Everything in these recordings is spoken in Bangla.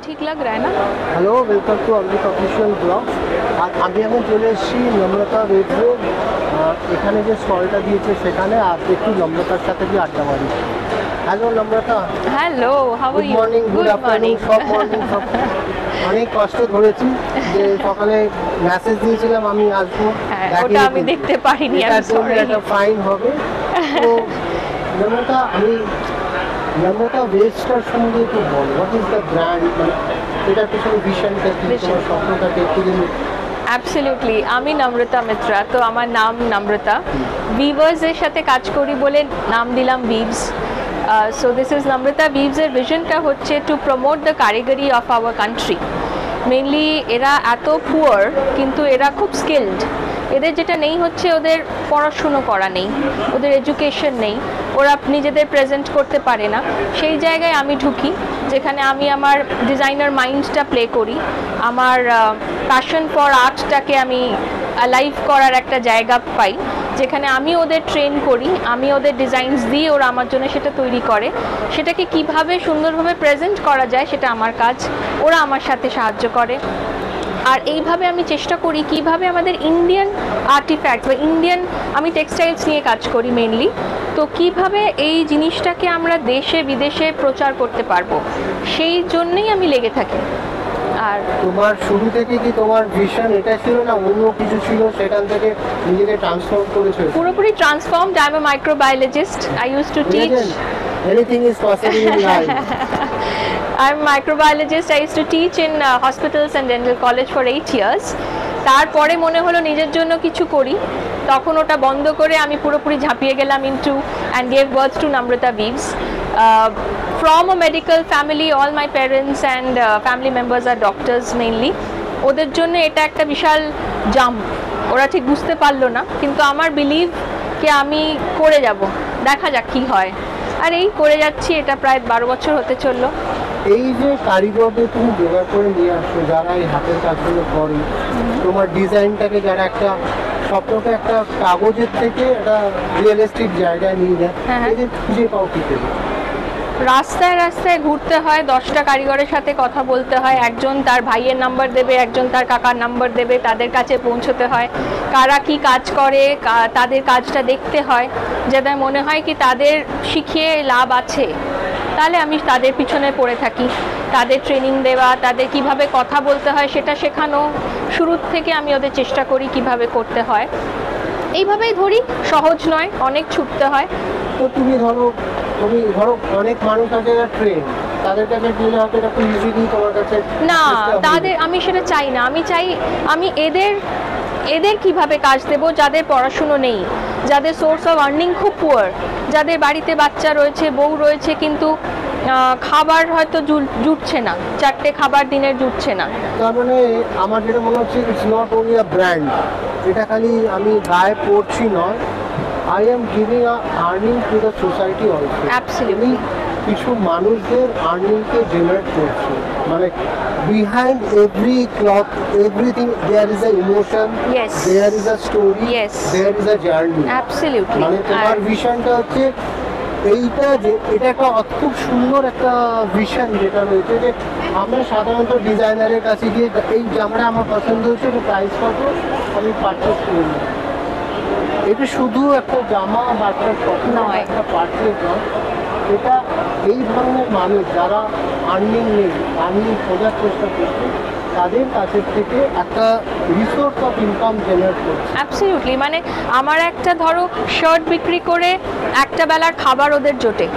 ठीक लग रहा है ना? Hello, welcome to Amrit official blog. আমি এখন চলে এসেছি নম্রতা ওয়েবসে। এখানে যে স্টলটা দিয়েছে সেখানে আর একটু নম্রতার সাথে গিয়ে আড্ডা মারি। Hello Namrata. Hello, how are good you? Morning, good afternoon, সব মর্নিং সব। অনেক কষ্ট ধরেছি যে সকালে মেসেজ দিয়েছিলাম আমি আসবো, ওটা আমি দেখতে পারিনি, আমি সরি। একটা ফাইন হবে। তো নম্রতা, নম্রতা ওয়েবসটার সম্বন্ধে একটু বল, হোয়াট ইজ দ্য ব্র্যান্ড, মানে এটার পিছনে ভিশনটা কি, তোমার স্বপ্নটাকে একটু দিন। অ্যাবসলিউটলি, আমি নম্রতা মিত্রা, তো আমার নাম নম্রতা। ভিভার্সের সাথে কাজ করি বলে নাম দিলাম ভিভস। সো দিস ইজ নম্রতা ভিভসের ভিশনটা হচ্ছে টু প্রমোট দ্য কারিগরি অফ আওয়ার কান্ট্রি। মেনলি এরা এত পুয়ার কিন্তু এরা খুব স্কিলড। এদের যেটা নেই হচ্ছে ওদের পড়াশুনো করা নেই, ওদের এডুকেশন নেই, ওরা নিজেদের প্রেজেন্ট করতে পারে না। সেই জায়গায় আমি ঢুকি, যেখানে আমি আমার ডিজাইনার মাইন্ডটা প্লে করি, আমার প্যাশন ফর আর্টটাকে আমি লাইভ করার একটা জায়গা পাই, যেখানে আমি ওদের ট্রেন করি, আমি ওদের ডিজাইনস দিই, ওরা আমার জন্য সেটা তৈরি করে। সেটাকে কিভাবে সুন্দরভাবে প্রেজেন্ট করা যায় সেটা আমার কাজ, ওরা আমার সাথে সাহায্য করে। আর এইভাবে আমি চেষ্টা করি কিভাবে আমাদের ইন্ডিয়ান আর্টিফ্যাক্ট বা ইন্ডিয়ান, আমি টেক্সটাইলস নিয়ে কাজ করি মেনলি, তো কিভাবে এই জিনিসটাকে আমরা দেশে বিদেশে প্রচার করতে পারবো, সেই জন্যই আমি লেগে থাকি। আর তোমার শুরু থেকে কি তোমার ভিশন এটা ছিল না অন্য কিছু ছিল, সেখান থেকে নিজেকে ট্রান্সফর্ম করেছো? পুরোপুরি transformed. I am a microbiologist, I use to teach. Anything is possible in life. I'm a microbiologist. I used to teach in hospitals and dental college for 8 years. তারপরে মনে হলো নিজের জন্য কিছু করি, তখন ওটা বন্ধ করে আমি পুরোপুরি ঝাঁপিয়ে গেলাম into and gave birth to Namrata Weaves. From a medical family, all my parents and family members are doctors mainly. ওদের জন্য এটা একটা বিশাল জাম্প, ওরা ঠিক বুঝতে পারলো না, কিন্তু আমার বিলিভ কি আমি করে যাব, দেখা যাক কি হয়। আর এই করে যাচ্ছি, এটা প্রায় 12 বছর হতে চললো। এই যে কারিগরদের তুমি জোগাড় করে নিয়ে আসছো, যারা এই হাতের কাজগুলো করে, তোমার ডিজাইনটাকে যারা একটা স্বপ্নকে একটা কাগজের থেকে একটা রিয়েলিস্টিক জায়গায় নিয়ে যায়, এদের খুঁজে পাও কি করে? রাস্তায় রাস্তায় ঘুরতে হয়, 10টা কারিগরের সাথে কথা বলতে হয়, একজন তার ভাইয়ের নাম্বার দেবে, একজন তার কাকার নাম্বার দেবে, তাদের কাছে পৌঁছতে হয়, কারা কি কাজ করে তাদের কাজটা দেখতে হয়, যাতে মনে হয় কি তাদের শিখিয়ে লাভ আছে, তাহলে আমি তাদের পিছনে পড়ে থাকি। তাদের ট্রেনিং দেওয়া, তাদের কিভাবে কথা বলতে হয় সেটা শেখানো, শুরুর থেকে আমি ওদের চেষ্টা করি কিভাবে করতে হয়। এইভাবেই ধরি, সহজ নয়, অনেক ছুটতে হয়। তো তুমি ধরো অনেক মানুষ আছে যারা ট্রেন, তাদের কাছে গেলে হয়তো এটা খুব ইজিলি তোমার কাছে না, তাদের আমি সেটা চাই না। আমি চাই আমি এদের কিভাবে কাজ দেব যাদের পড়াশুনো নেই, যাদের সোর্স অফ আর্নিং খুব পুয়ার, যাদের বাড়িতে বাচ্চা রয়েছে, বউ রয়েছে, কিন্তু খাবার হয়তো জুটছে না, 4টে খাবার দিনের জুটছে না। তার মানে আমার যেটা মনে হচ্ছে, it's not only a brand, এটা খালি আমি গায়ে পড়ছি নয়, I am giving a earning to the society also. Absolutely, কিছু মানুষদের আর্নিংকে জেনারেট করছে, মানে behind every cloth, everything there is a emotion, yes, there is a story, yes, there is a journey. Absolutely. মানে তোমার ভিশনটা হচ্ছে এইটা, যে এটা একটা খুব সুন্দর একটা ভিশন যেটা রয়েছে, যে আমরা সাধারণত ডিজাইনারের কাছে গিয়ে এই জামাটা আমার পছন্দ হচ্ছে, এটা প্রাইস কত, আমি পারচেস করি না। এটা শুধু একটা জামা বা একটা স্বপ্ন নয়, একটা পারচেস নয়, এটা এই ধরনের মানুষ যারা আর্নিং নেই, আর্নিং খোঁজার চেষ্টা করছে, তাদের কাছের থেকে একটা রিসোর্স অফ ইনকাম জেনারেট করছে। অ্যাবসলিউটলি, মানে আমার একটা ধরো শার্ট বিক্রি করে একটা বেলার খাবার ওদের জোটে,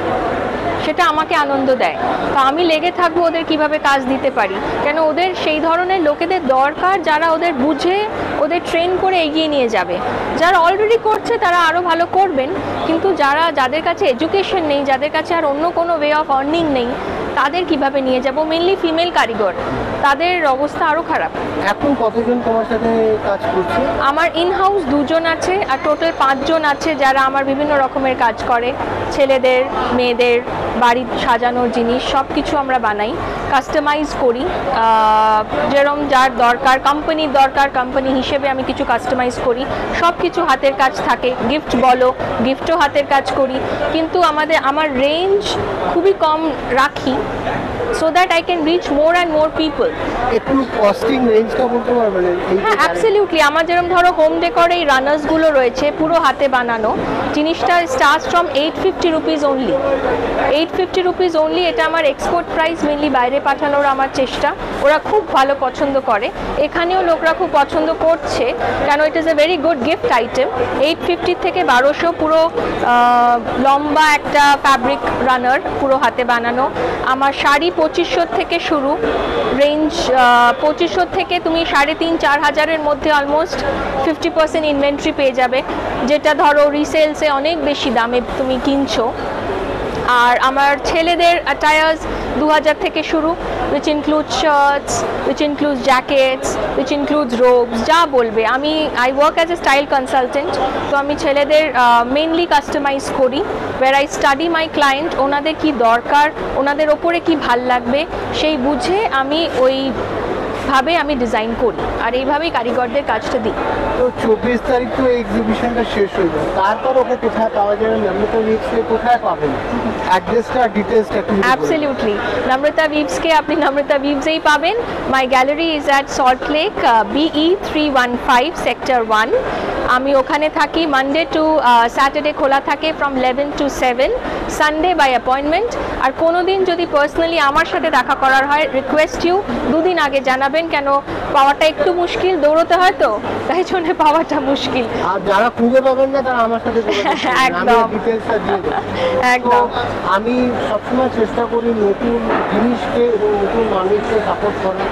সেটা আমাকে আনন্দ দেয়। তো আমি লেগে থাকবো ওদের কিভাবে কাজ দিতে পারি, কেন ওদের সেই ধরনের লোকেদের দরকার যারা ওদের বুঝে ওদের ট্রেন করে এগিয়ে নিয়ে যাবে। যারা অলরেডি করছে তারা আরও ভালো করবেন, কিন্তু যাদের কাছে এডুকেশন নেই, যাদের কাছে আর অন্য কোনো ওয়ে অফ আর্নিং নেই, তাদের কিভাবে নিয়ে যাব। মেনলি ফিমেল কারিগর, তাদের অবস্থা আরও খারাপ। এখন কতজন তোমার সাথে কাজ করছে? আমার ইনহাউস 2 জন আছে, আর টোটাল 5 জন আছে যারা আমার বিভিন্ন রকমের কাজ করে, ছেলেদের, মেয়েদের, বাড়ি সাজানোর জিনিস সব কিছু আমরা বানাই, কাস্টমাইজ করি, যেরকম যার দরকার, কোম্পানির দরকার, কোম্পানি হিসেবে আমি কিছু কাস্টমাইজ করি, সব কিছু হাতের কাজ থাকে। গিফট বলো, গিফটও হাতের কাজ করি, কিন্তু আমার রেঞ্জ খুবই কম রাখি, so that I can reach more and more people. একটু কস্টিং রেঞ্জটা বলতে পারবেন এই হ্যাঁ অ্যাবসলিউটলি, আমার যেরকম ধরো হোম ডেকর এই রানার্সগুলো রয়েছে পুরো হাতে বানানো জিনিসটা starts from 850 rupees only. 850 rupees only, এটা আমার এক্সপোর্ট প্রাইস, মেনলি বাইরে পাঠানোর আমার চেষ্টা। ওরা খুব ভালো পছন্দ করে, এখানেও লোকরা খুব পছন্দ করছে, কেন it is a very good gift item. 850 থেকে 1200 পুরো লম্বা একটা ফ্যাব্রিক রানার, পুরো হাতে বানানো। আমার শাড়ি 2500 থেকে শুরু রেঞ্জ, 2500 থেকে তুমি 3,500-4 হাজারের মধ্যে অলমোস্ট 50% ইনভেন্টরি পেয়ে যাবে, যেটা ধরো রিসেলসে অনেক বেশি দামে তুমি কিনছো। আর আমার ছেলেদের অ্যাটায়ার্স 2000 থেকে শুরু, which includes shirts, which includes jackets, which includes robes, যা বলবে। I work as a style consultant, তো আমি ছেলেদের মেনলি কাস্টমাইজ করি, where I study my client, ওনাদের কি দরকার, ওনাদের ওপরে কি ভাল লাগবে, সেই বুঝে আমি ওইভাবে আমি ডিজাইন করি, আর এইভাবেই কারিগরদের কাজটা দিই। তো 24 তারিখ তো এক্সিবিশনটা শেষ হয়ে যাবে, তারপর ওকে কোথায় পাওয়া যাবে, নম্রতা উইভসকে কোথায় পাবেন, অ্যাড্রেসটা ডিটেলসটা একটু অ্যাবসলিউটলি, নম্রতা উইভসকে আপনি নম্রতা উইভসেই পাবেন। My gallery is at Salt Lake, BE 315 sector 1। আমি ওখানে থাকি, মানডে টু স্যাটারডে খোলা থাকে from 11 to 7, Sunday by appointment. আর কোনো দিন যদি পার্সোনালি আমার সাথে দেখা করার হয়, রিকোয়েস্ট ইউ 2 দিন আগে জানাবেন, কেন পাওয়াটা একটু মুশকিল, দৌড়তে হয় তো, তাই জন্য পাওয়াটা মুশকিল। আর যারা খুঁজে পাবেন না তারা আমার সাথে একদম ডিটেলসটা দিয়ে দেবো। একদম। আমি সবসময় চেষ্টা করি নতুন জিনিসকে এবং নতুন মানুষকে সাপোর্ট করার।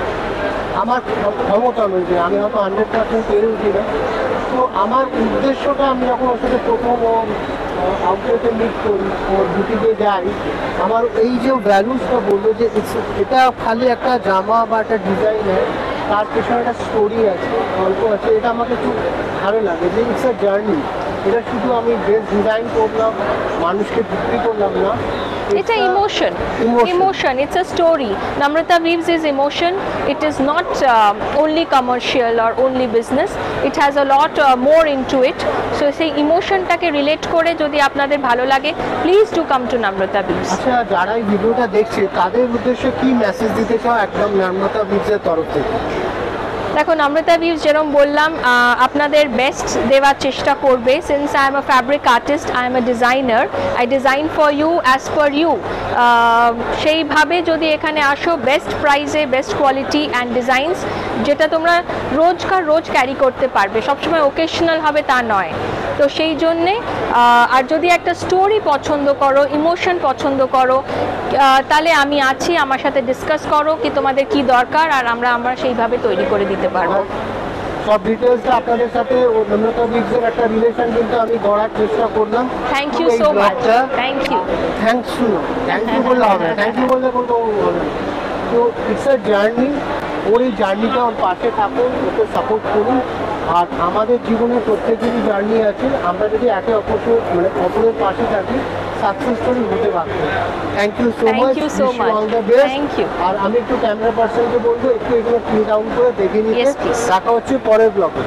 আমার ক্ষমতা অনুযায়ী আমি হয়তো 100% পেরে উঠি না, তো আমার উদ্দেশ্যটা, আমি যখন ওর সাথে প্রথম আউটলেটে মিট করি, ওর বুটিকে যাই, আমার এই যে ভ্যালুসটা বললো যে এটা খালি একটা জামা বা একটা ডিজাইনের, তার পেছনে একটা স্টোরি আছে, গল্প আছে, এটা আমাকে খুব ভালো লাগে যে ইটস আ জার্নি। এটা শুধু আমি ড্রেস ডিজাইন করলাম, মানুষকে বিক্রি করলাম না, It's an emotion. Emotion. It's a story. Namrata Weaves is emotion. It is not only commercial or only business. It has a lot more into it. So সেই ইমোশনটাকে রিলেট করে যদি আপনাদের ভালো লাগে, প্লিজ ডু কাম টু নম্রতা উইভস। আচ্ছা, যারা এই ভিডিওটা দেখছে তাদের উদ্দেশ্যে কি মেসেজ দিতে চাও একদম নম্রতা উইভসের তরফ থেকে? দেখো, নম্রতা উইভস যেরকম বললাম, আপনাদের বেস্ট দেওয়ার চেষ্টা করবে। Since I am a fabric artist, I am a designer, I design for you as per you. সেইভাবে যদি এখানে আসো, বেস্ট প্রাইসে বেস্ট কোয়ালিটি অ্যান্ড ডিজাইনস, যেটা তোমরা রোজ ক্যারি করতে পারবে, সবসময় ওকেশনাল হবে তা নয়। তো সেই জন্যে, আর যদি একটা স্টোরি পছন্দ করো, ইমোশন পছন্দ করো, তাহলে আমি আছি, আমার সাথে ডিসকাস করো কি তোমাদের কি দরকার, আর আমরা সেইভাবে তৈরি করে দিতে পারবো। সব ডিটেলসটা আপনাদের সাথে নম্রতা উইভসের একটা রিলেশন কিন্তু আমি গড়ার চেষ্টা করলাম। Thank you so much. Thank you. Thank you বললে হবে, থ্যাংক ইউ বললে বলবো হবে। তো ইটস আ জার্নি, ওর এই জার্নিটা ওর পাশে থাকুন, ওকে সাপোর্ট করুন। আর আমাদের জীবনে প্রত্যেকেরই জার্নি আছে, আমরা যদি একে অপরের পাশে থাকি, সাকসেসফুল হতে পারবো। Thank you so much, all the best. আর আমি একটু ক্যামেরা পার্সনকে বলবো একটু এগুলো ক্লিন ডাউন করে দেখে নিতে। দেখা হচ্ছে পরের ব্লগে।